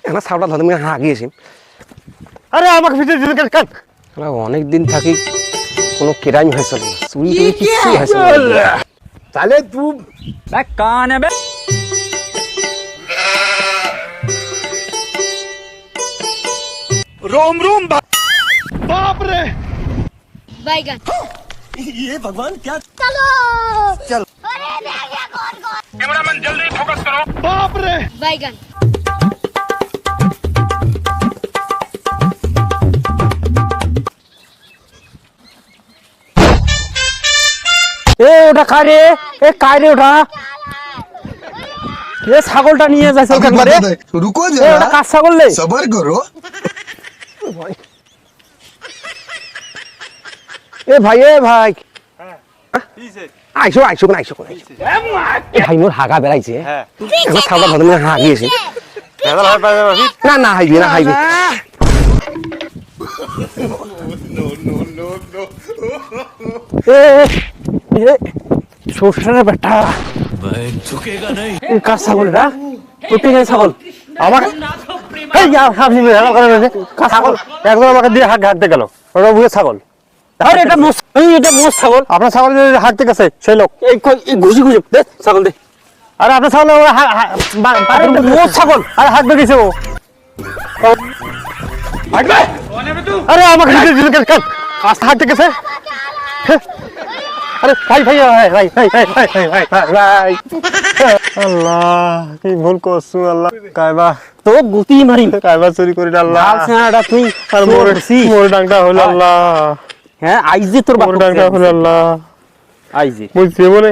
একটা ছাগলটা ধরে আমি হাগিয়েছি। আরে আমাকে ভিতরে দিতে কেন? অনেক দিন থাকি কোনো ক্রাইম হয়েছিল না, চুরি টুরি কিছুই হয়েছিল না। তাহলে তুই কান है बे रोम रोम बाप रे बैगन ये भगवान क्या चलो चल अरे देखिए कौन कौन कैमरामैन जल्दी फोकस करो बाप रे बैगन এ ওটা কার রে? এ কার রে ওটা? এ ছাগলটা নিয়ে যাইছে একবারে। रुको এ जरा ওটা কার ছাগল রে? सबर करो এ ভাই আইসো আইসো কোন আইসো কোন এ ভাই মোর হাগা বেড়াইছে। একটা ছাগলটা ধরে আমি হাগিয়েছি। না না হাইবি না হাইবি। শ্বশুরের বেটা কার ছাগল এটা? প্রত্যেকের ছাগল আমার এই যা আপনি হেলা করে না ছাগল একদম আমাকে দিয়ে হাঁকতে গেল ওটা বুঝে ছাগল আরে এটা মোষ, এটা মোষ ছাগল। আপনার ছাগল যে হাঁকতে গেছে সেই লোক এই ঘুষি ঘুষি দে ছাগল দে। আরে আপনার ছাগল আরে এটা মোষ ছাগল। আরে হাঁকতে গেছে ও হাঁকবে আরে আমাকে ভিতরে দিতে কেন? আস্তে হাঁকতে গেছে আরে ভাই ভাই ভাই ভাই ভাই ভাই ভাই ভাই ভাই আল্লাহ কি ভুল করছু আল্লাহ কাইবা তো গুতি মারি কাইবা চুরি করে আল্লাহ লাল সেনাটা তুই আর মোর ডাংটা হলো আল্লাহ হ্যাঁ আইজে তোর মোর ডাংটা হলো আল্লাহ আইজে মুই জীবনে